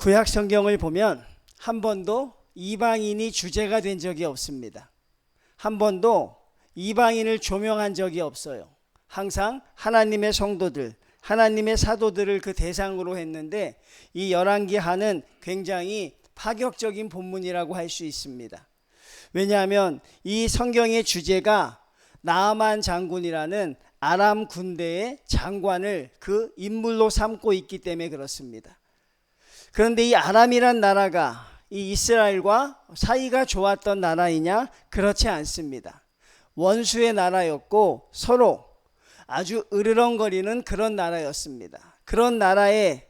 구약 성경을 보면 한 번도 이방인이 주제가 된 적이 없습니다. 한 번도 이방인을 조명한 적이 없어요. 항상 하나님의 성도들, 하나님의 사도들을 그 대상으로 했는데 이 열왕기하는 굉장히 파격적인 본문이라고 할 수 있습니다. 왜냐하면 이 성경의 주제가 나아만 장군이라는 아람 군대의 장관을 그 인물로 삼고 있기 때문에 그렇습니다. 그런데 이 아람이란 나라가 이 이스라엘과 사이가 좋았던 나라이냐? 그렇지 않습니다. 원수의 나라였고 서로 아주 으르렁거리는 그런 나라였습니다. 그런 나라의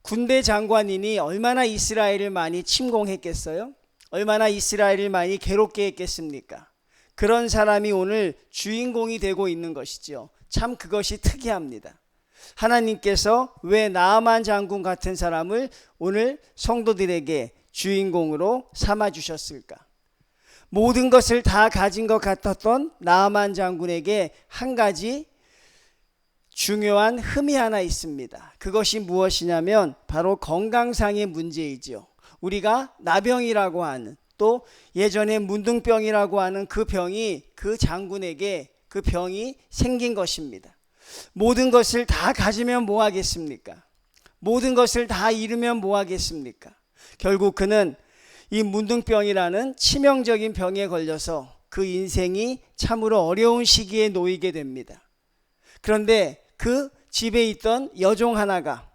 군대 장관이니 얼마나 이스라엘을 많이 침공했겠어요? 얼마나 이스라엘을 많이 괴롭게 했겠습니까? 그런 사람이 오늘 주인공이 되고 있는 것이죠. 참 그것이 특이합니다. 하나님께서 왜 나아만 장군 같은 사람을 오늘 성도들에게 주인공으로 삼아 주셨을까? 모든 것을 다 가진 것 같았던 나아만 장군에게 한 가지 중요한 흠이 하나 있습니다. 그것이 무엇이냐면 바로 건강상의 문제이지요. 우리가 나병이라고 하는, 또 예전에 문둥병이라고 하는 그 병이 그 장군에게 그 병이 생긴 것입니다. 모든 것을 다 가지면 뭐 하겠습니까? 모든 것을 다 잃으면 뭐 하겠습니까? 결국 그는 이 문둥병이라는 치명적인 병에 걸려서 그 인생이 참으로 어려운 시기에 놓이게 됩니다. 그런데 그 집에 있던 여종 하나가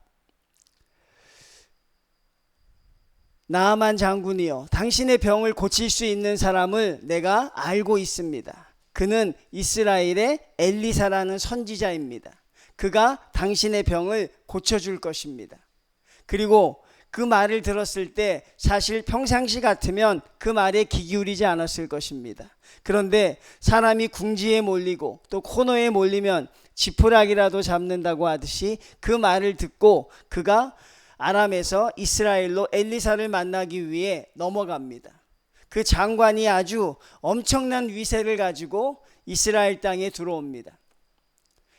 나아만 장군이여, 당신의 병을 고칠 수 있는 사람을 내가 알고 있습니다. 그는 이스라엘의 엘리사라는 선지자입니다. 그가 당신의 병을 고쳐줄 것입니다. 그리고 그 말을 들었을 때 사실 평상시 같으면 그 말에 귀 기울이지 않았을 것입니다. 그런데 사람이 궁지에 몰리고 또 코너에 몰리면 지푸라기라도 잡는다고 하듯이 그 말을 듣고 그가 아람에서 이스라엘로 엘리사를 만나기 위해 넘어갑니다. 그 장관이 아주 엄청난 위세를 가지고 이스라엘 땅에 들어옵니다.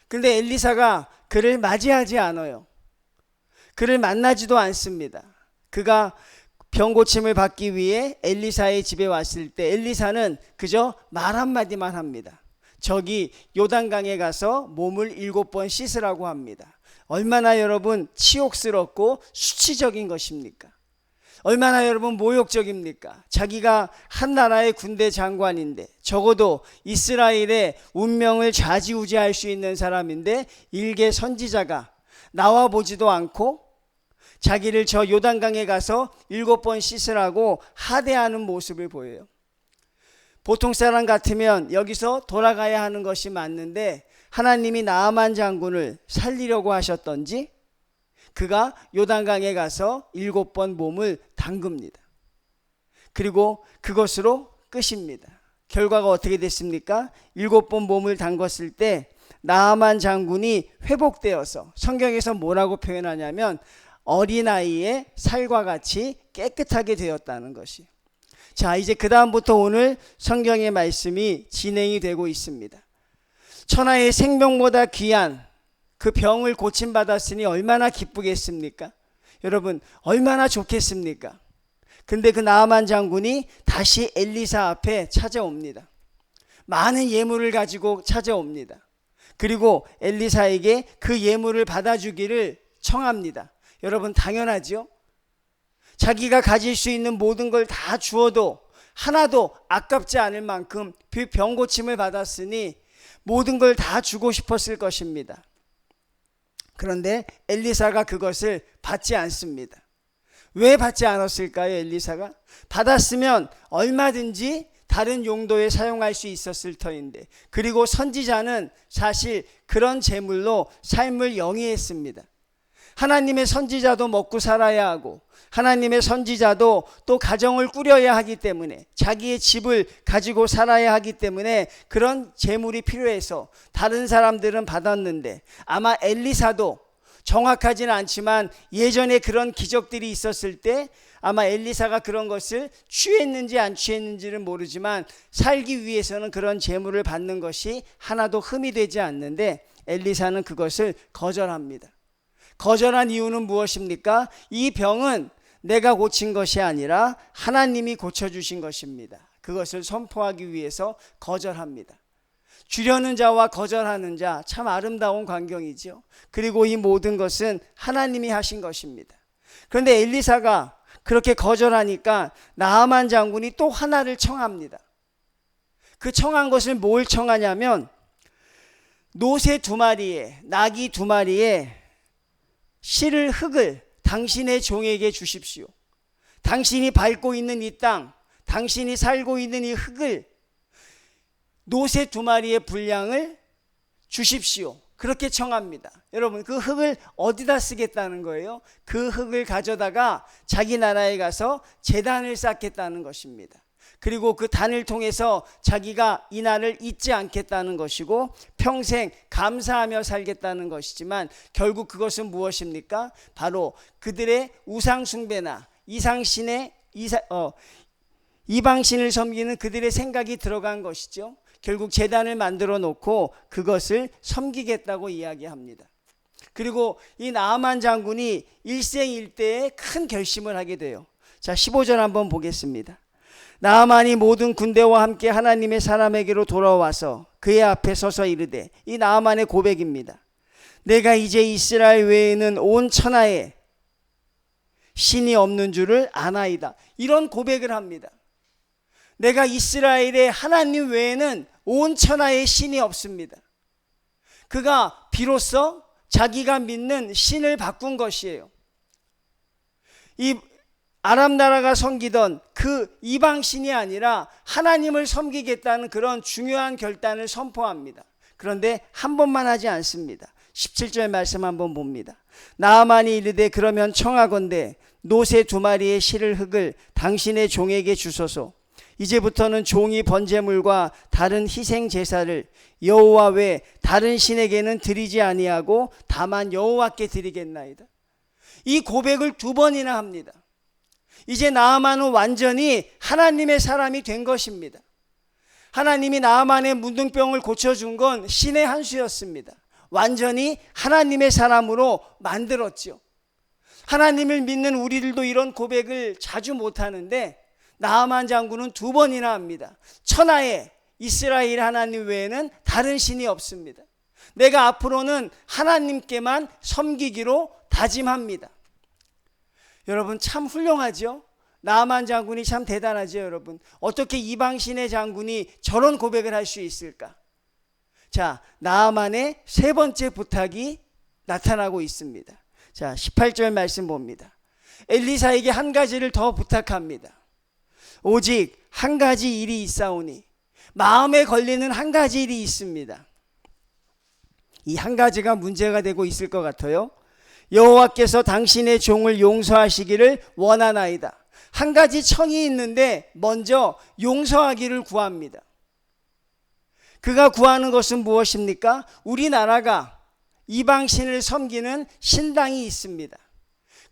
그런데 엘리사가 그를 맞이하지 않아요. 그를 만나지도 않습니다. 그가 병 고침을 받기 위해 엘리사의 집에 왔을 때 엘리사는 그저 말 한마디만 합니다. 저기 요단강에 가서 몸을 7번 씻으라고 합니다. 얼마나 여러분 치욕스럽고 수치적인 것입니까? 얼마나 여러분 모욕적입니까? 자기가 한 나라의 군대 장관인데 적어도 이스라엘의 운명을 좌지우지할 수 있는 사람인데 일개 선지자가 나와 보지도 않고 자기를 저 요단강에 가서 7번 씻으라고 하대하는 모습을 보여요. 보통 사람 같으면 여기서 돌아가야 하는 것이 맞는데 하나님이 나아만 장군을 살리려고 하셨던지 그가 요단강에 가서 7번 몸을 담급니다. 그리고 그것으로 끝입니다. 결과가 어떻게 됐습니까? 7번 몸을 담궜을 때 나아만 장군이 회복되어서 성경에서 뭐라고 표현하냐면 어린아이의 살과 같이 깨끗하게 되었다는 것이. 자, 이제 그 다음부터 오늘 성경의 말씀이 진행이 되고 있습니다. 천하의 생명보다 귀한 그 병을 고침받았으니 얼마나 기쁘겠습니까? 여러분 얼마나 좋겠습니까? 근데 그 나아만 장군이 다시 엘리사 앞에 찾아옵니다. 많은 예물을 가지고 찾아옵니다. 그리고 엘리사에게 그 예물을 받아주기를 청합니다. 여러분 당연하죠? 자기가 가질 수 있는 모든 걸 다 주어도 하나도 아깝지 않을 만큼 병 고침을 받았으니 모든 걸 다 주고 싶었을 것입니다. 그런데 엘리사가 그것을 받지 않습니다. 왜 받지 않았을까요? 엘리사가 받았으면 얼마든지 다른 용도에 사용할 수 있었을 터인데, 그리고 선지자는 사실 그런 재물로 삶을 영위했습니다. 하나님의 선지자도 먹고 살아야 하고 하나님의 선지자도 또 가정을 꾸려야 하기 때문에 자기의 집을 가지고 살아야 하기 때문에 그런 재물이 필요해서 다른 사람들은 받았는데 아마 엘리사도 정확하지는 않지만 예전에 그런 기적들이 있었을 때 아마 엘리사가 그런 것을 취했는지 안 취했는지는 모르지만 살기 위해서는 그런 재물을 받는 것이 하나도 흠이 되지 않는데 엘리사는 그것을 거절합니다. 거절한 이유는 무엇입니까? 이 병은 내가 고친 것이 아니라 하나님이 고쳐주신 것입니다. 그것을 선포하기 위해서 거절합니다. 주려는 자와 거절하는 자, 참 아름다운 광경이죠. 그리고 이 모든 것은 하나님이 하신 것입니다. 그런데 엘리사가 그렇게 거절하니까 나아만 장군이 또 하나를 청합니다. 그 청한 것을 뭘 청하냐면 노새 2마리에, 나귀 2마리에 실을 흙을 당신의 종에게 주십시오. 당신이 밟고 있는 이 땅, 당신이 살고 있는 이 흙을, 노새 2마리의 분량을 주십시오. 그렇게 청합니다. 여러분, 그 흙을 어디다 쓰겠다는 거예요? 그 흙을 가져다가 자기 나라에 가서 제단을 쌓겠다는 것입니다. 그리고 그 단을 통해서 자기가 이 날을 잊지 않겠다는 것이고 평생 감사하며 살겠다는 것이지만 결국 그것은 무엇입니까? 바로 그들의 우상숭배나 이방신을 섬기는 그들의 생각이 들어간 것이죠. 결국 제단을 만들어 놓고 그것을 섬기겠다고 이야기합니다. 그리고 이 나아만 장군이 일생일대에 큰 결심을 하게 돼요. 자, 15절 한번 보겠습니다. 나아만이 모든 군대와 함께 하나님의 사람에게로 돌아와서 그의 앞에 서서 이르되, 이 나아만의 고백입니다. 내가 이제 이스라엘 외에는 온 천하에 신이 없는 줄을 아나이다. 이런 고백을 합니다. 내가 이스라엘의 하나님 외에는 온 천하에 신이 없습니다. 그가 비로소 자기가 믿는 신을 바꾼 것이에요. 이 아람 나라가 섬기던 그 이방신이 아니라 하나님을 섬기겠다는 그런 중요한 결단을 선포합니다. 그런데 한 번만 하지 않습니다. 17절 말씀 한번 봅니다. 나아만이 이르되, 그러면 청하건대 노새 2마리의 실을 흙을 당신의 종에게 주소서. 이제부터는 종이 번제물과 다른 희생 제사를 여호와 외 다른 신에게는 드리지 아니하고 다만 여호와께 드리겠나이다. 이 고백을 2번이나 합니다. 이제 나아만은 완전히 하나님의 사람이 된 것입니다. 하나님이 나아만의 문둥병을 고쳐준 건 신의 한 수였습니다. 완전히 하나님의 사람으로 만들었죠. 하나님을 믿는 우리들도 이런 고백을 자주 못하는데 나아만 장군은 2번이나 합니다. 천하에 이스라엘 하나님 외에는 다른 신이 없습니다. 내가 앞으로는 하나님께만 섬기기로 다짐합니다. 여러분, 참 훌륭하죠? 나아만 장군이 참 대단하죠, 여러분. 어떻게 이방신의 장군이 저런 고백을 할 수 있을까? 자, 나아만의 3번째 부탁이 나타나고 있습니다. 자, 18절 말씀 봅니다. 엘리사에게 한 가지를 더 부탁합니다. 오직 한 가지 일이 있사오니, 마음에 걸리는 한 가지 일이 있습니다. 이 한 가지가 문제가 되고 있을 것 같아요. 여호와께서 당신의 종을 용서하시기를 원하나이다. 한 가지 청이 있는데 먼저 용서하기를 구합니다. 그가 구하는 것은 무엇입니까? 우리나라가 이방신을 섬기는 신당이 있습니다.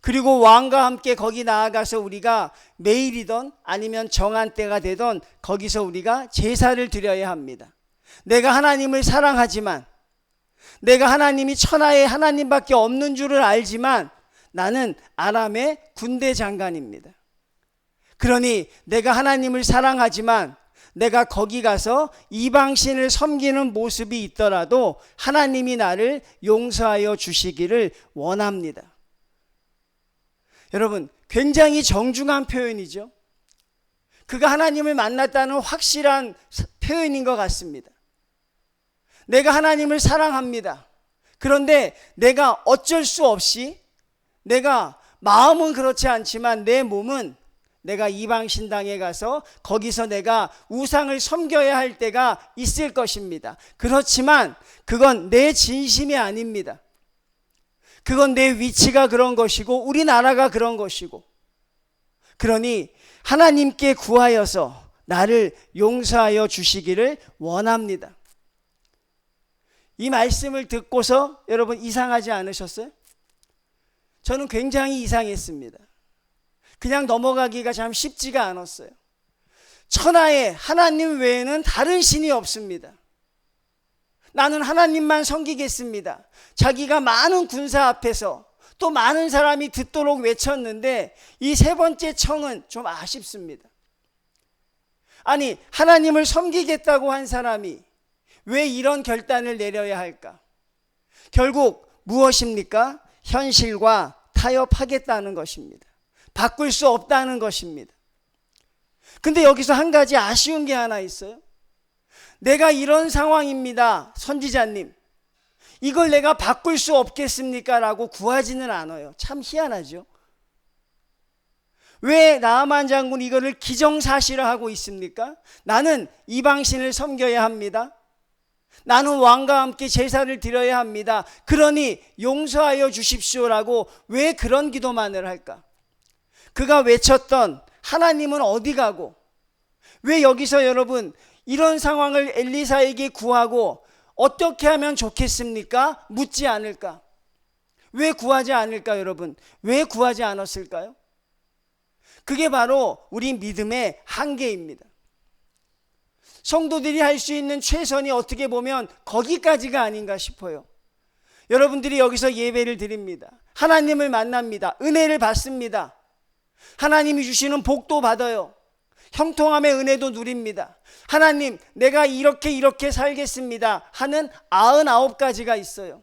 그리고 왕과 함께 거기 나아가서 우리가 매일이던 아니면 정한 때가 되던 거기서 우리가 제사를 드려야 합니다. 내가 하나님을 사랑하지만, 내가 하나님이 천하에 하나님밖에 없는 줄을 알지만 나는 아람의 군대 장관입니다. 그러니 내가 하나님을 사랑하지만 내가 거기 가서 이방신을 섬기는 모습이 있더라도 하나님이 나를 용서하여 주시기를 원합니다. 여러분, 굉장히 정중한 표현이죠. 그가 하나님을 만났다는 확실한 표현인 것 같습니다. 내가 하나님을 사랑합니다. 그런데 내가 어쩔 수 없이, 내가 마음은 그렇지 않지만 내 몸은 내가 이방신당에 가서 거기서 내가 우상을 섬겨야 할 때가 있을 것입니다. 그렇지만 그건 내 진심이 아닙니다. 그건 내 위치가 그런 것이고 우리나라가 그런 것이고, 그러니 하나님께 구하여서 나를 용서하여 주시기를 원합니다. 이 말씀을 듣고서 여러분 이상하지 않으셨어요? 저는 굉장히 이상했습니다. 그냥 넘어가기가 참 쉽지가 않았어요. 천하에 하나님 외에는 다른 신이 없습니다. 나는 하나님만 섬기겠습니다. 자기가 많은 군사 앞에서 또 많은 사람이 듣도록 외쳤는데 이 세 번째 청은 좀 아쉽습니다. 아니, 하나님을 섬기겠다고 한 사람이 왜 이런 결단을 내려야 할까? 결국 무엇입니까? 현실과 타협하겠다는 것입니다. 바꿀 수 없다는 것입니다. 근데 여기서 한 가지 아쉬운 게 하나 있어요. 내가 이런 상황입니다, 선지자님. 이걸 내가 바꿀 수 없겠습니까? 라고 구하지는 않아요. 참 희한하죠. 왜 나아만 장군 이거를 기정사실화하고 있습니까? 나는 이방신을 섬겨야 합니다. 나는 왕과 함께 제사를 드려야 합니다. 그러니 용서하여 주십시오라고 왜 그런 기도만을 할까? 그가 외쳤던 하나님은 어디 가고, 왜 여기서 여러분 이런 상황을 엘리사에게 구하고 어떻게 하면 좋겠습니까? 묻지 않을까? 왜 구하지 않을까 여러분? 왜 구하지 않았을까요? 그게 바로 우리 믿음의 한계입니다. 성도들이 할 수 있는 최선이 어떻게 보면 거기까지가 아닌가 싶어요. 여러분들이 여기서 예배를 드립니다. 하나님을 만납니다. 은혜를 받습니다. 하나님이 주시는 복도 받아요. 형통함의 은혜도 누립니다. 하나님, 내가 이렇게 살겠습니다 하는 99가지가 있어요.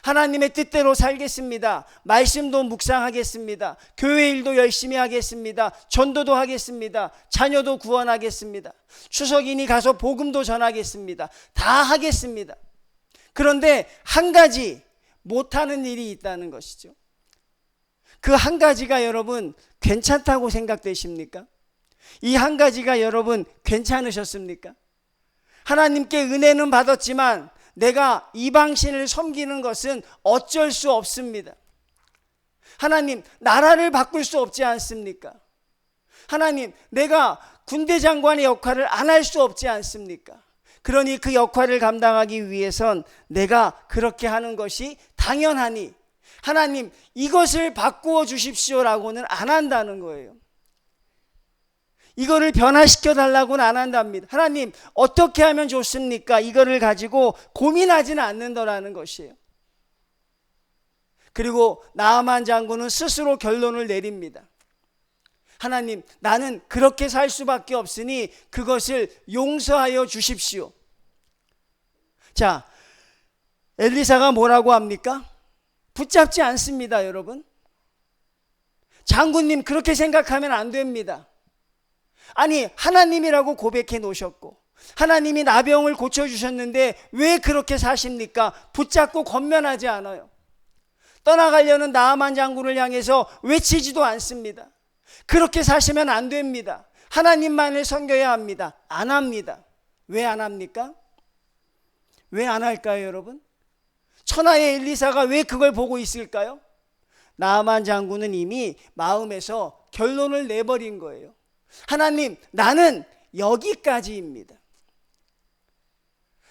하나님의 뜻대로 살겠습니다. 말씀도 묵상하겠습니다. 교회 일도 열심히 하겠습니다. 전도도 하겠습니다. 자녀도 구원하겠습니다. 추석이니 가서 복음도 전하겠습니다. 다 하겠습니다. 그런데 한 가지 못하는 일이 있다는 것이죠. 그 한 가지가 여러분 괜찮다고 생각되십니까? 이 한 가지가 여러분 괜찮으셨습니까? 하나님께 은혜는 받았지만 내가 이방신을 섬기는 것은 어쩔 수 없습니다. 하나님, 나라를 바꿀 수 없지 않습니까? 하나님, 내가 군대 장관의 역할을 안 할 수 없지 않습니까? 그러니 그 역할을 감당하기 위해선 내가 그렇게 하는 것이 당연하니 하나님, 이것을 바꾸어 주십시오라고는 안 한다는 거예요. 이거를 변화시켜 달라고는 안 한답니다. 하나님, 어떻게 하면 좋습니까? 이거를 가지고 고민하지는 않는다라는 것이에요. 그리고 나아만 장군은 스스로 결론을 내립니다. 하나님, 나는 그렇게 살 수밖에 없으니 그것을 용서하여 주십시오. 자, 엘리사가 뭐라고 합니까? 붙잡지 않습니다, 여러분. 장군님, 그렇게 생각하면 안 됩니다. 아니, 하나님이라고 고백해 놓으셨고 하나님이 나병을 고쳐주셨는데 왜 그렇게 사십니까? 붙잡고 권면하지 않아요. 떠나가려는 나아만 장군을 향해서 외치지도 않습니다. 그렇게 사시면 안 됩니다. 하나님만을 섬겨야 합니다. 안 합니다. 왜 안 합니까? 왜 안 할까요, 여러분? 천하의 엘리사가 왜 그걸 보고 있을까요? 나아만 장군은 이미 마음에서 결론을 내버린 거예요. 하나님, 나는 여기까지입니다.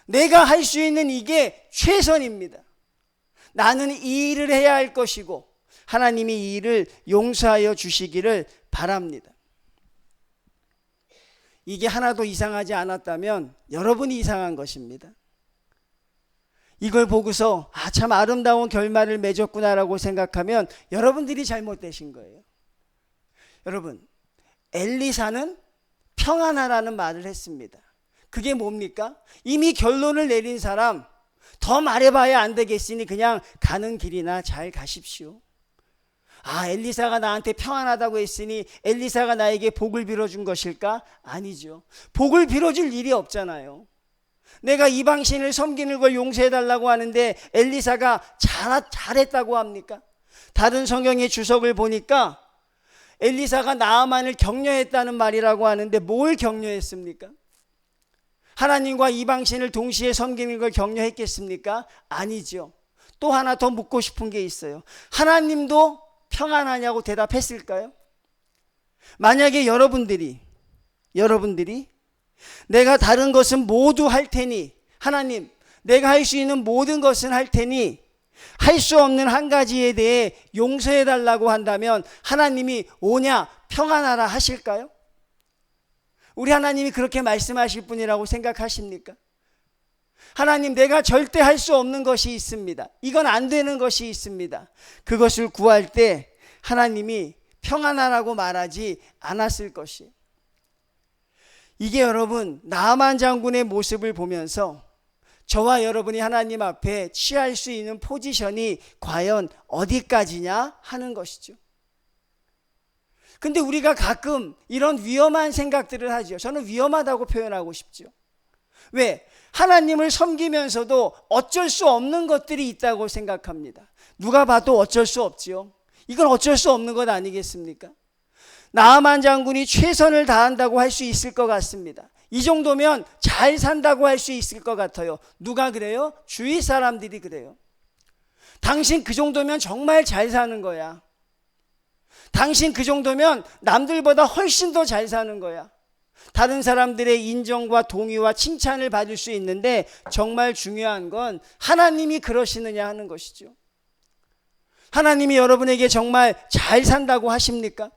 내가 할 수 있는 이게 최선입니다. 나는 이 일을 해야 할 것이고 하나님이 이 일을 용서하여 주시기를 바랍니다. 이게 하나도 이상하지 않았다면 여러분이 이상한 것입니다. 이걸 보고서 참 아름다운 결말을 맺었구나라고 생각하면 여러분들이 잘못되신 거예요. 여러분, 엘리사는 평안하라는 말을 했습니다. 그게 뭡니까? 이미 결론을 내린 사람, 더 말해봐야 안 되겠으니 그냥 가는 길이나 잘 가십시오. 엘리사가 나한테 평안하다고 했으니 엘리사가 나에게 복을 빌어준 것일까? 아니죠. 복을 빌어줄 일이 없잖아요. 내가 이방신을 섬기는 걸 용서해달라고 하는데 엘리사가 잘했다고 합니까? 다른 성경의 주석을 보니까 엘리사가 나아만을 격려했다는 말이라고 하는데 뭘 격려했습니까? 하나님과 이방신을 동시에 섬기는 걸 격려했겠습니까? 아니죠. 또 하나 더 묻고 싶은 게 있어요. 하나님도 평안하냐고 대답했을까요? 만약에 여러분들이 내가 다른 것은 모두 할 테니, 하나님, 내가 할 수 있는 모든 것은 할 테니 할 수 없는 한 가지에 대해 용서해 달라고 한다면 하나님이 오냐 평안하라 하실까요? 우리 하나님이 그렇게 말씀하실 분이라고 생각하십니까? 하나님, 내가 절대 할 수 없는 것이 있습니다. 이건 안 되는 것이 있습니다. 그것을 구할 때 하나님이 평안하라고 말하지 않았을 것이에요. 이게 여러분, 나아만 장군의 모습을 보면서 저와 여러분이 하나님 앞에 취할 수 있는 포지션이 과연 어디까지냐 하는 것이죠. 근데 우리가 가끔 이런 위험한 생각들을 하죠. 저는 위험하다고 표현하고 싶죠. 왜? 하나님을 섬기면서도 어쩔 수 없는 것들이 있다고 생각합니다. 누가 봐도 어쩔 수 없지요. 이건 어쩔 수 없는 것 아니겠습니까? 나아만 장군이 최선을 다한다고 할 수 있을 것 같습니다. 이 정도면 잘 산다고 할 수 있을 것 같아요. 누가 그래요? 주위 사람들이 그래요. 당신 그 정도면 정말 잘 사는 거야. 당신 그 정도면 남들보다 훨씬 더 잘 사는 거야. 다른 사람들의 인정과 동의와 칭찬을 받을 수 있는데 정말 중요한 건 하나님이 그러시느냐 하는 것이죠. 하나님이 여러분에게 정말 잘 산다고 하십니까?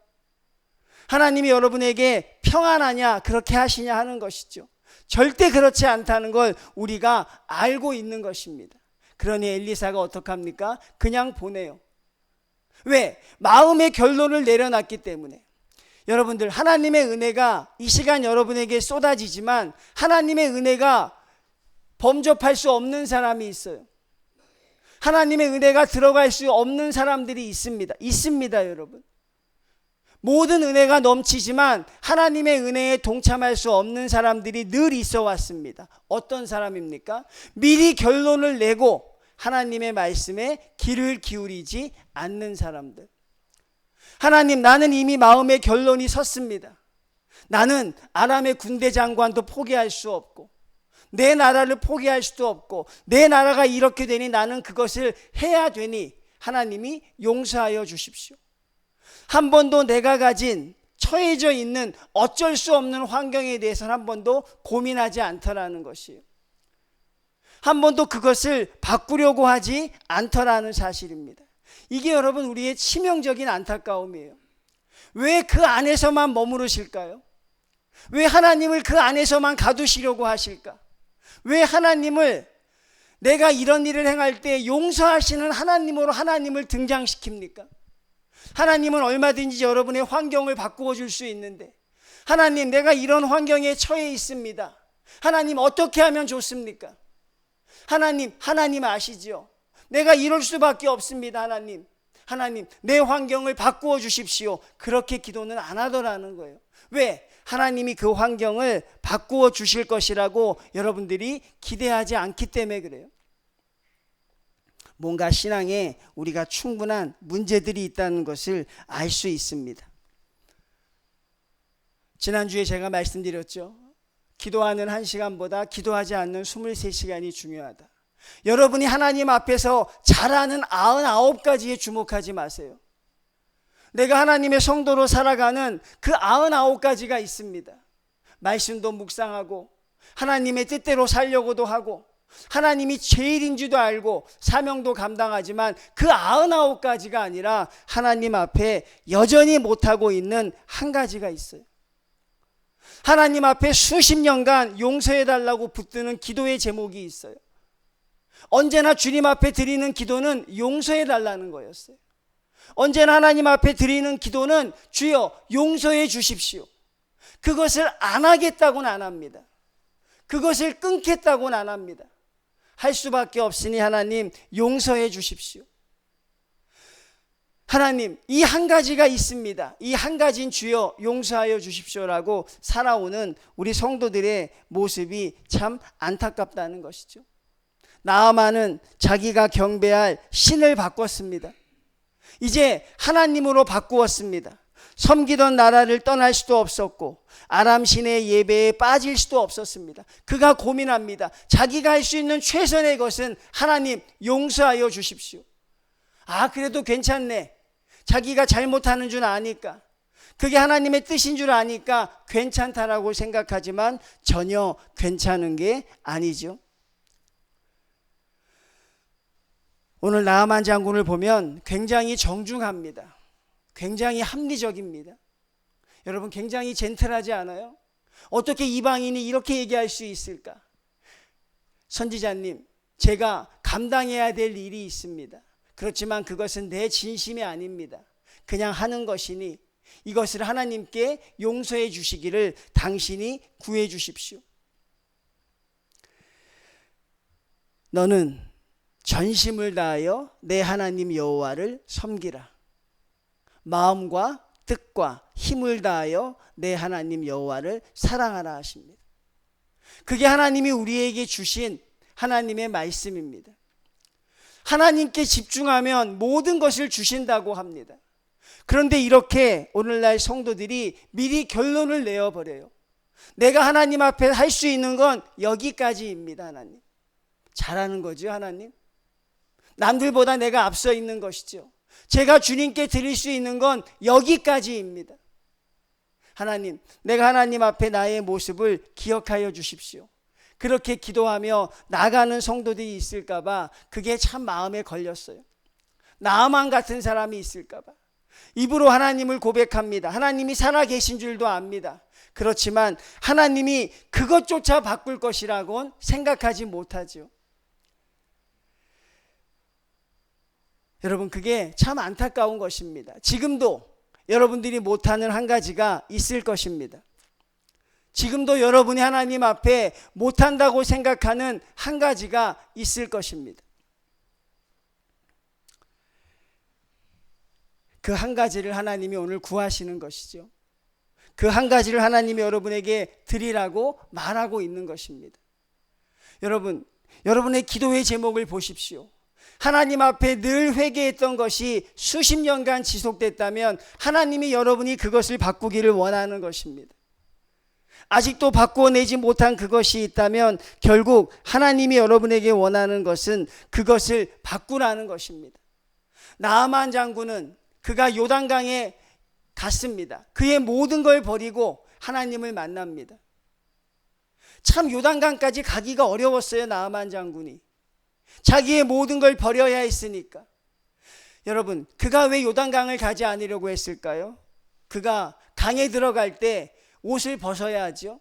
하나님이 여러분에게 평안하냐, 그렇게 하시냐 하는 것이죠. 절대 그렇지 않다는 걸 우리가 알고 있는 것입니다. 그러니 엘리사가 어떡합니까? 그냥 보내요. 왜? 마음의 결론을 내려놨기 때문에. 여러분들, 하나님의 은혜가 이 시간 여러분에게 쏟아지지만 하나님의 은혜가 범접할 수 없는 사람이 있어요. 하나님의 은혜가 들어갈 수 없는 사람들이 있습니다, 여러분. 모든 은혜가 넘치지만 하나님의 은혜에 동참할 수 없는 사람들이 늘 있어 왔습니다. 어떤 사람입니까? 미리 결론을 내고 하나님의 말씀에 귀를 기울이지 않는 사람들. 하나님, 나는 이미 마음의 결론이 섰습니다. 나는 아람의 군대 장관도 포기할 수 없고 내 나라를 포기할 수도 없고 내 나라가 이렇게 되니 나는 그것을 해야 되니 하나님이 용서하여 주십시오. 한 번도 내가 가진 처해져 있는 어쩔 수 없는 환경에 대해서는 한 번도 고민하지 않더라는 것이에요. 한 번도 그것을 바꾸려고 하지 않더라는 사실입니다. 이게 여러분 우리의 치명적인 안타까움이에요. 왜 그 안에서만 머무르실까요? 왜 하나님을 그 안에서만 가두시려고 하실까? 왜 하나님을 내가 이런 일을 행할 때 용서하시는 하나님으로 하나님을 등장시킵니까? 하나님은 얼마든지 여러분의 환경을 바꾸어 줄 수 있는데, 하나님, 내가 이런 환경에 처해 있습니다. 하나님, 어떻게 하면 좋습니까? 하나님 아시죠? 내가 이럴 수밖에 없습니다. 하나님, 내 환경을 바꾸어 주십시오. 그렇게 기도는 안 하더라는 거예요. 왜? 하나님이 그 환경을 바꾸어 주실 것이라고 여러분들이 기대하지 않기 때문에 그래요. 뭔가 신앙에 우리가 충분한 문제들이 있다는 것을 알 수 있습니다. 지난주에 제가 말씀드렸죠. 기도하는 1시간보다 기도하지 않는 23시간이 중요하다. 여러분이 하나님 앞에서 잘하는 99가지에 주목하지 마세요. 내가 하나님의 성도로 살아가는 그 99가지가 있습니다. 말씀도 묵상하고 하나님의 뜻대로 살려고도 하고 하나님이 제일인 줄도 알고 사명도 감당하지만 그 99가지가 아니라 하나님 앞에 여전히 못하고 있는 한 가지가 있어요. 하나님 앞에 수십 년간 용서해달라고 붙드는 기도의 제목이 있어요. 언제나 주님 앞에 드리는 기도는 용서해달라는 거였어요. 언제나 하나님 앞에 드리는 기도는 주여 용서해 주십시오. 그것을 안 하겠다고는 안 합니다. 그것을 끊겠다고는 안 합니다. 할 수밖에 없으니 하나님 용서해 주십시오. 하나님, 이 한 가지가 있습니다. 이 한 가지는 주여 용서하여 주십시오라고 살아오는 우리 성도들의 모습이 참 안타깝다는 것이죠. 나아만은 자기가 경배할 신을 바꿨습니다. 이제 하나님으로 바꾸었습니다. 섬기던 나라를 떠날 수도 없었고 아람 신의 예배에 빠질 수도 없었습니다. 그가 고민합니다. 자기가 할 수 있는 최선의 것은 하나님 용서하여 주십시오. 그래도 괜찮네. 자기가 잘못하는 줄 아니까, 그게 하나님의 뜻인 줄 아니까 괜찮다라고 생각하지만 전혀 괜찮은 게 아니죠. 오늘 나아만 장군을 보면 굉장히 정중합니다. 굉장히 합리적입니다. 여러분, 굉장히 젠틀하지 않아요? 어떻게 이방인이 이렇게 얘기할 수 있을까? 선지자님, 제가 감당해야 될 일이 있습니다. 그렇지만 그것은 내 진심이 아닙니다. 그냥 하는 것이니 이것을 하나님께 용서해 주시기를 당신이 구해 주십시오. 너는 전심을 다하여 내 하나님 여호와를 섬기라. 마음과 뜻과 힘을 다하여 내 하나님 여호와를 사랑하라 하십니다. 그게 하나님이 우리에게 주신 하나님의 말씀입니다. 하나님께 집중하면 모든 것을 주신다고 합니다. 그런데 이렇게 오늘날 성도들이 미리 결론을 내어버려요. 내가 하나님 앞에 할 수 있는 건 여기까지입니다. 하나님, 잘하는 거죠. 하나님, 남들보다 내가 앞서 있는 것이죠. 제가 주님께 드릴 수 있는 건 여기까지입니다. 하나님, 내가 하나님 앞에 나의 모습을 기억하여 주십시오. 그렇게 기도하며 나가는 성도들이 있을까 봐 그게 참 마음에 걸렸어요. 나만 같은 사람이 있을까 봐 입으로 하나님을 고백합니다. 하나님이 살아계신 줄도 압니다. 그렇지만 하나님이 그것조차 바꿀 것이라고는 생각하지 못하죠. 여러분, 그게 참 안타까운 것입니다. 지금도 여러분들이 못하는 한 가지가 있을 것입니다. 지금도 여러분이 하나님 앞에 못한다고 생각하는 한 가지가 있을 것입니다. 그 한 가지를 하나님이 오늘 구하시는 것이죠. 그 한 가지를 하나님이 여러분에게 드리라고 말하고 있는 것입니다. 여러분, 여러분의 기도의 제목을 보십시오. 하나님 앞에 늘 회개했던 것이 수십 년간 지속됐다면 하나님이 여러분이 그것을 바꾸기를 원하는 것입니다. 아직도 바꾸어내지 못한 그것이 있다면 결국 하나님이 여러분에게 원하는 것은 그것을 바꾸라는 것입니다. 나아만 장군은 그가 요단강에 갔습니다. 그의 모든 걸 버리고 하나님을 만납니다. 참 요단강까지 가기가 어려웠어요. 나아만 장군이 자기의 모든 걸 버려야 했으니까. 여러분, 그가 왜 요단강을 가지 않으려고 했을까요? 그가 강에 들어갈 때 옷을 벗어야 하죠.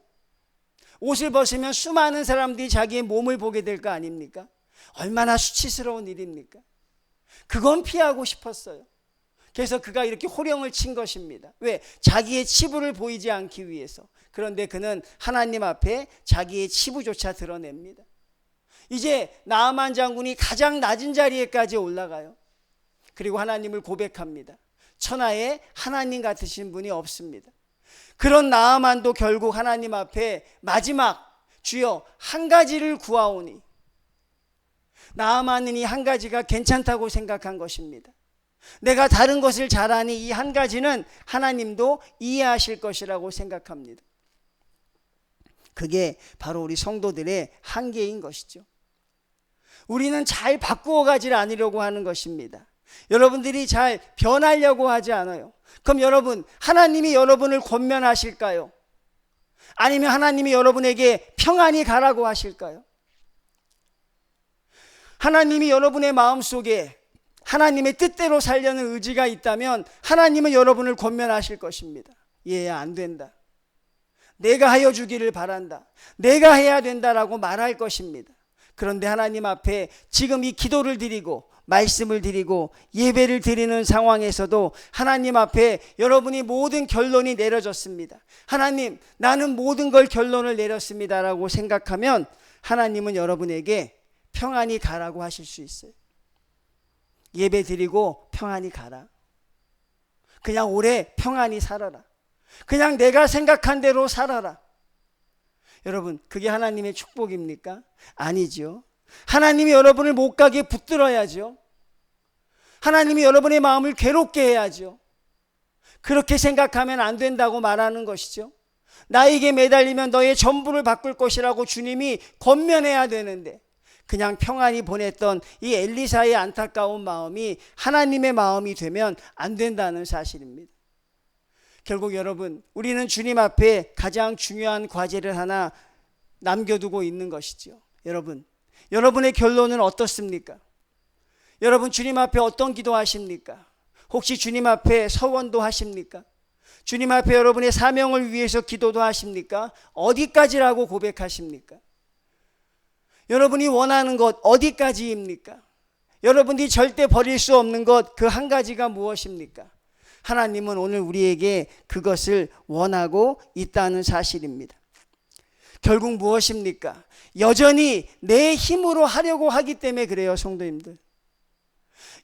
옷을 벗으면 수많은 사람들이 자기의 몸을 보게 될 거 아닙니까? 얼마나 수치스러운 일입니까? 그건 피하고 싶었어요. 그래서 그가 이렇게 호령을 친 것입니다. 왜? 자기의 치부를 보이지 않기 위해서. 그런데 그는 하나님 앞에 자기의 치부조차 드러냅니다. 이제 나아만 장군이 가장 낮은 자리에까지 올라가요. 그리고 하나님을 고백합니다. 천하에 하나님 같으신 분이 없습니다. 그런 나아만도 결국 하나님 앞에 마지막 주여 한 가지를 구하오니, 나아만은 이 한 가지가 괜찮다고 생각한 것입니다. 내가 다른 것을 잘하니 이 한 가지는 하나님도 이해하실 것이라고 생각합니다. 그게 바로 우리 성도들의 한계인 것이죠. 우리는 잘 바꾸어 가지 않으려고 하는 것입니다. 여러분들이 잘 변하려고 하지 않아요. 그럼 여러분, 하나님이 여러분을 권면하실까요? 아니면 하나님이 여러분에게 평안히 가라고 하실까요? 하나님이 여러분의 마음속에 하나님의 뜻대로 살려는 의지가 있다면 하나님은 여러분을 권면하실 것입니다. 얘야, 안 된다. 내가 하여 주기를 바란다. 내가 해야 된다라고 말할 것입니다. 그런데 하나님 앞에 지금 이 기도를 드리고 말씀을 드리고 예배를 드리는 상황에서도 하나님 앞에 여러분이 모든 결론이 내려졌습니다. 하나님, 나는 모든 걸 결론을 내렸습니다라고 생각하면 하나님은 여러분에게 평안히 가라고 하실 수 있어요. 예배 드리고 평안히 가라. 그냥 오래 평안히 살아라. 그냥 내가 생각한 대로 살아라. 여러분, 그게 하나님의 축복입니까? 아니죠. 하나님이 여러분을 못 가게 붙들어야죠. 하나님이 여러분의 마음을 괴롭게 해야죠. 그렇게 생각하면 안 된다고 말하는 것이죠. 나에게 매달리면 너의 전부를 바꿀 것이라고 주님이 권면해야 되는데 그냥 평안히 보냈던 이 엘리사의 안타까운 마음이 하나님의 마음이 되면 안 된다는 사실입니다. 결국 여러분, 우리는 주님 앞에 가장 중요한 과제를 하나 남겨두고 있는 것이죠. 여러분, 여러분의 결론은 어떻습니까? 여러분, 주님 앞에 어떤 기도하십니까? 혹시 주님 앞에 서원도 하십니까? 주님 앞에 여러분의 사명을 위해서 기도도 하십니까? 어디까지라고 고백하십니까? 여러분이 원하는 것 어디까지입니까? 여러분이 절대 버릴 수 없는 것 그 한 가지가 무엇입니까? 하나님은 오늘 우리에게 그것을 원하고 있다는 사실입니다. 결국 무엇입니까? 여전히 내 힘으로 하려고 하기 때문에 그래요, 성도님들.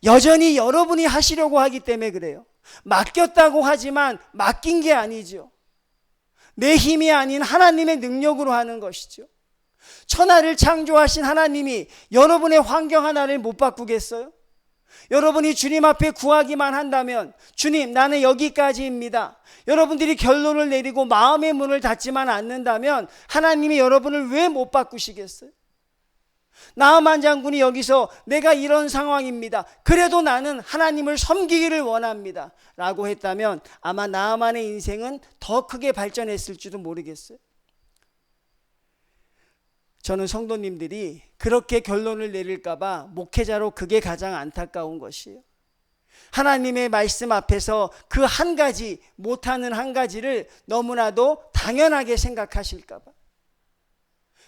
여전히 여러분이 하시려고 하기 때문에 그래요. 맡겼다고 하지만 맡긴 게 아니죠. 내 힘이 아닌 하나님의 능력으로 하는 것이죠. 천하를 창조하신 하나님이 여러분의 환경 하나를 못 바꾸겠어요? 여러분이 주님 앞에 구하기만 한다면, 주님 나는 여기까지입니다, 여러분들이 결론을 내리고 마음의 문을 닫지만 않는다면 하나님이 여러분을 왜 못 바꾸시겠어요? 나아만 장군이 여기서 내가 이런 상황입니다, 그래도 나는 하나님을 섬기기를 원합니다 라고 했다면 아마 나아만의 인생은 더 크게 발전했을지도 모르겠어요. 저는 성도님들이 그렇게 결론을 내릴까봐 목회자로 그게 가장 안타까운 것이에요. 하나님의 말씀 앞에서 그 한 가지, 못하는 한 가지를 너무나도 당연하게 생각하실까봐.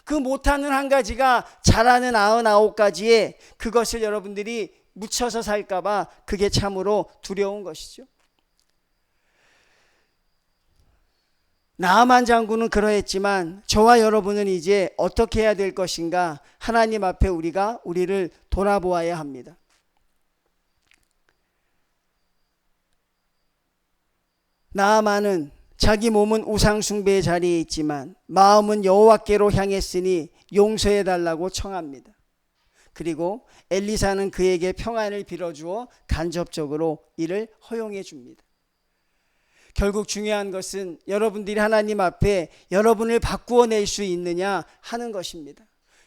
그 못하는 한 가지가 잘하는 99가지에 그것을 여러분들이 묻혀서 살까봐 그게 참으로 두려운 것이죠. 나아만 장군은 그러했지만 저와 여러분은 이제 어떻게 해야 될 것인가? 하나님 앞에 우리를 돌아보아야 합니다. 나아만은 자기 몸은 우상 숭배의 자리에 있지만 마음은 여호와께로 향했으니 용서해 달라고 청합니다. 그리고 엘리사는 그에게 평안을 빌어주어 간접적으로 이를 허용해 줍니다. 결국 중요한 것은 여러분들이 하나님 앞에 여러분을 바꾸어 낼 수 있느냐 하는 것입니다.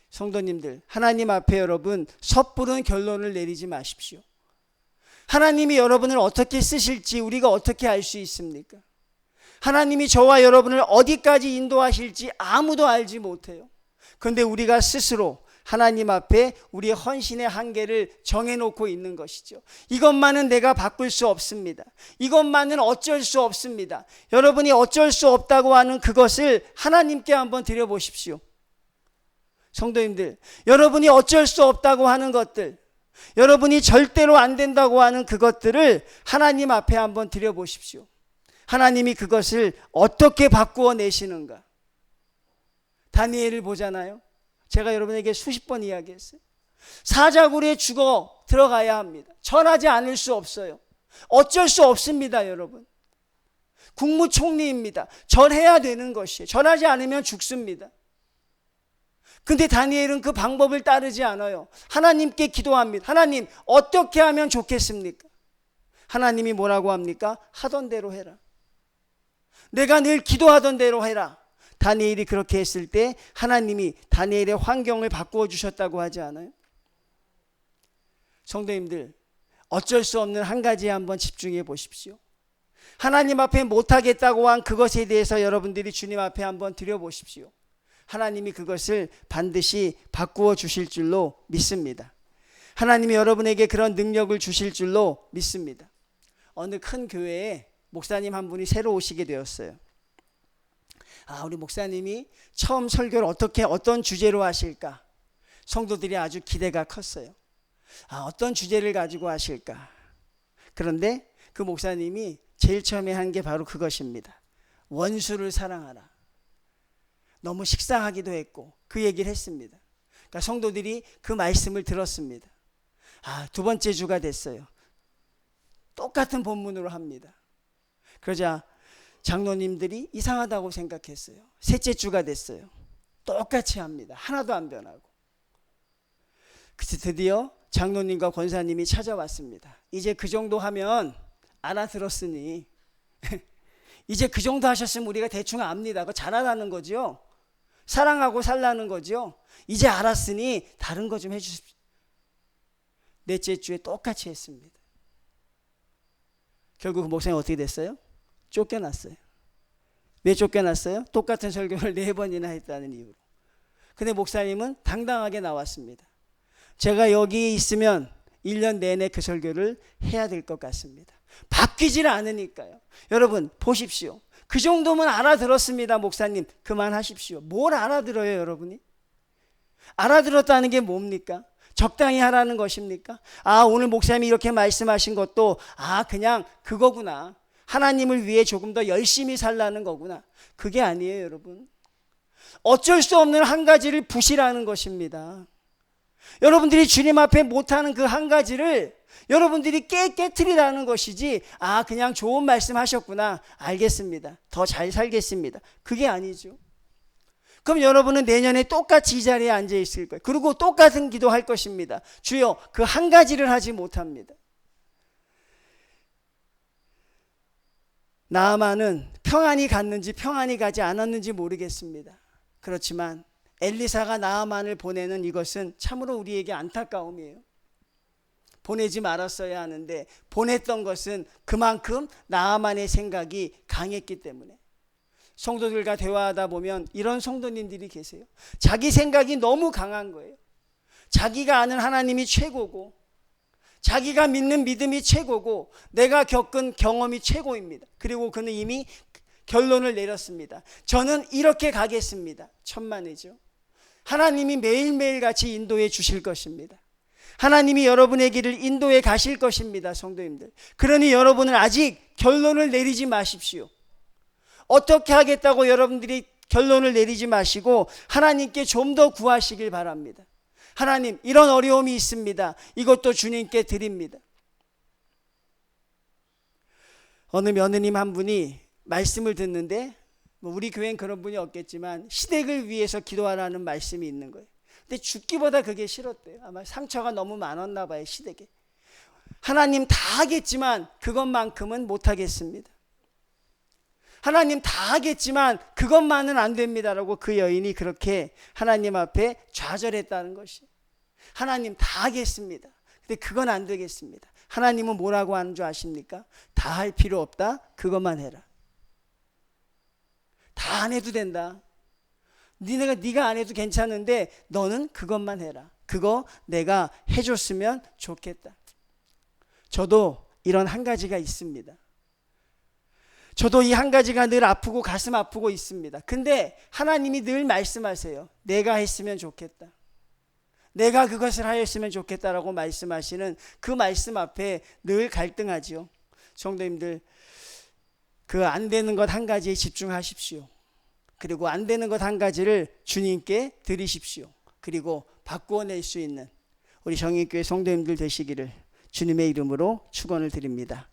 성도님들, 하나님 앞에 여러분 섣부른 결론을 내리지 마십시오. 하나님이 여러분을 어떻게 쓰실지 우리가 어떻게 알 수 있습니까? 하나님이 저와 여러분을 어디까지 인도하실지 아무도 알지 못해요. 그런데 우리가 스스로 하나님 앞에 우리의 헌신의 한계를 정해놓고 있는 것이죠. 이것만은 내가 바꿀 수 없습니다. 이것만은 어쩔 수 없습니다. 여러분이 어쩔 수 없다고 하는 그것을 하나님께 한번 드려보십시오. 성도님들, 여러분이 어쩔 수 없다고 하는 것들, 여러분이 절대로 안 된다고 하는 그것들을 하나님 앞에 한번 드려보십시오. 하나님이 그것을 어떻게 바꾸어 내시는가? 다니엘을 보잖아요. 제가 여러분에게 수십 번 이야기했어요. 사자굴에 죽어 들어가야 합니다. 절하지 않을 수 없어요. 어쩔 수 없습니다, 여러분. 국무총리입니다. 절해야 되는 것이에요. 절하지 않으면 죽습니다. 근데 다니엘은 그 방법을 따르지 않아요. 하나님께 기도합니다. 하나님, 어떻게 하면 좋겠습니까? 하나님이 뭐라고 합니까? 하던 대로 해라. 내가 늘 기도하던 대로 해라. 다니엘이 그렇게 했을 때 하나님이 다니엘의 환경을 바꾸어 주셨다고 하지 않아요? 성도님들, 어쩔 수 없는 한 가지에 한번 집중해 보십시오. 하나님 앞에 못하겠다고 한 그것에 대해서 여러분들이 주님 앞에 한번 드려보십시오. 하나님이 그것을 반드시 바꾸어 주실 줄로 믿습니다. 하나님이 여러분에게 그런 능력을 주실 줄로 믿습니다. 어느 큰 교회에 목사님 한 분이 새로 오시게 되었어요. 우리 목사님이 처음 설교를 어떤 주제로 하실까? 성도들이 아주 기대가 컸어요. 어떤 주제를 가지고 하실까? 그런데 그 목사님이 제일 처음에 한 게 바로 그것입니다. 원수를 사랑하라. 너무 식상하기도 했고 그 얘기를 했습니다. 그러니까 성도들이 그 말씀을 들었습니다. 두 번째 주가 됐어요. 똑같은 본문으로 합니다. 그러자 장로님들이 이상하다고 생각했어요. 셋째 주가 됐어요. 똑같이 합니다. 하나도 안 변하고. 그래서 드디어 장로님과 권사님이 찾아왔습니다. 이제 그 정도 하면 알아들었으니 이제 그 정도 하셨으면 우리가 대충 압니다. 그거 잘하라는 거죠. 사랑하고 살라는 거죠. 이제 알았으니 다른 거 좀 해주십시오. 넷째 주에 똑같이 했습니다. 결국 그 목사님 어떻게 됐어요? 쫓겨났어요. 왜 쫓겨났어요? 똑같은 설교를 4번이나 했다는 이유로. 근데 목사님은 당당하게 나왔습니다. 제가 여기 있으면 1년 내내 그 설교를 해야 될 것 같습니다. 바뀌질 않으니까요. 여러분 보십시오. 그 정도면 알아들었습니다. 목사님 그만하십시오. 뭘 알아들어요, 여러분이? 알아들었다는 게 뭡니까? 적당히 하라는 것입니까? 아, 오늘 목사님이 이렇게 말씀하신 것도 그냥 그거구나. 하나님을 위해 조금 더 열심히 살라는 거구나. 그게 아니에요, 여러분. 어쩔 수 없는 한 가지를 부시라는 것입니다. 여러분들이 주님 앞에 못하는 그 한 가지를 여러분들이 깨트리라는 것이지, 그냥 좋은 말씀 하셨구나. 알겠습니다. 더 잘 살겠습니다. 그게 아니죠. 그럼 여러분은 내년에 똑같이 이 자리에 앉아 있을 거예요. 그리고 똑같은 기도할 것입니다. 주여, 그 한 가지를 하지 못합니다. 나아만은 평안히 갔는지 평안히 가지 않았는지 모르겠습니다. 그렇지만 엘리사가 나아만을 보내는 이것은 참으로 우리에게 안타까움이에요. 보내지 말았어야 하는데 보냈던 것은 그만큼 나아만의 생각이 강했기 때문에. 성도들과 대화하다 보면 이런 성도님들이 계세요. 자기 생각이 너무 강한 거예요. 자기가 아는 하나님이 최고고, 자기가 믿는 믿음이 최고고, 내가 겪은 경험이 최고입니다. 그리고 그는 이미 결론을 내렸습니다. 저는 이렇게 가겠습니다. 천만이죠. 하나님이 매일매일 같이 인도해 주실 것입니다. 하나님이 여러분의 길을 인도해 가실 것입니다. 성도님들, 그러니 여러분은 아직 결론을 내리지 마십시오. 어떻게 하겠다고 여러분들이 결론을 내리지 마시고 하나님께 좀 더 구하시길 바랍니다. 하나님, 이런 어려움이 있습니다. 이것도 주님께 드립니다. 어느 며느님 한 분이 말씀을 듣는데, 우리 교회는 그런 분이 없겠지만 시댁을 위해서 기도하라는 말씀이 있는 거예요. 근데 죽기보다 그게 싫었대요. 아마 상처가 너무 많았나 봐요, 시댁에. 하나님 다 하겠지만 그것만큼은 못하겠습니다. 하나님 다 하겠지만 그것만은 안 됩니다라고 그 여인이 그렇게 하나님 앞에 좌절했다는 것이. 하나님 다 하겠습니다. 근데 그건 안 되겠습니다. 하나님은 뭐라고 하는 줄 아십니까? 다 할 필요 없다. 그것만 해라. 다 안 해도 된다. 네가 안 해도 괜찮은데 너는 그것만 해라. 그거 내가 해줬으면 좋겠다. 저도 이런 한 가지가 있습니다. 저도 이 한 가지가 늘 아프고 가슴 아프고 있습니다. 근데 하나님이 늘 말씀하세요. 내가 했으면 좋겠다. 내가 그것을 하였으면 좋겠다라고 말씀하시는 그 말씀 앞에 늘 갈등하지요. 성도님들, 그 안 되는 것 한 가지에 집중하십시오. 그리고 안 되는 것 한 가지를 주님께 드리십시오. 그리고 바꾸어낼 수 있는 우리 정의교회 성도님들 되시기를 주님의 이름으로 축원을 드립니다.